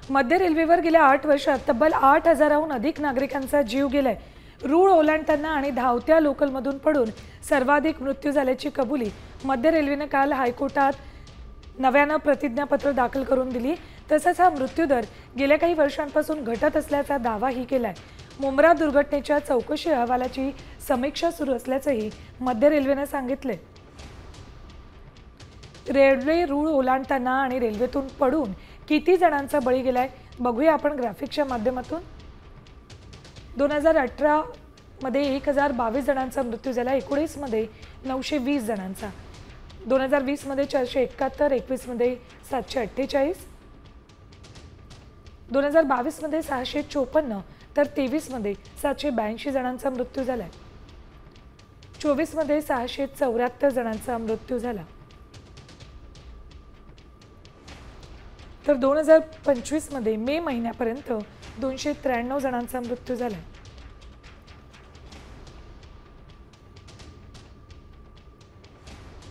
मध्य रेल्वेवर गेल्या 8 वर्षात तब्बल 8,000हून अधिक नागरिकांचा जीव गेलाय। रूळ ओलांडताना आणि धावत्या लोकलमधून पडून सर्वाधिक मृत्यू झाल्याची कबुली मध्य रेल्वेने काल हायकोर्टात नव्यानं प्रतिज्ञापत्र दाखल करून दिली। तसंच हा मृत्यूदर गेल्या काही वर्षांपासून घटत असल्याचा दावाही केलाय। मुंब्रा दुर्घटनेच्या चौकशी अहवालाची समीक्षा सुरू असल्याचंही मध्य रेल्वेने सांगितले। रेल्वे रूळ ओलांडताना आणि रेल्वेतून पडून किती जणांचा बळी गेलाय बघूया आपण ग्राफिकच्या माध्यमातून। 2018 मध्ये 1022 जणांचा मृत्यू झाला, 19 मध्ये 920 जणांचा, 2020 मध्ये 471, 21 मध्ये 748, 2022 मध्ये 654 तर 23 मध्ये 782 जणांचा मृत्यू झालाय, 24 मध्ये 674 जणांचा मृत्यू झाला, तर 2025 मध्ये मे महिन्यापर्यंत 293 जणांचा मृत्यू झाला।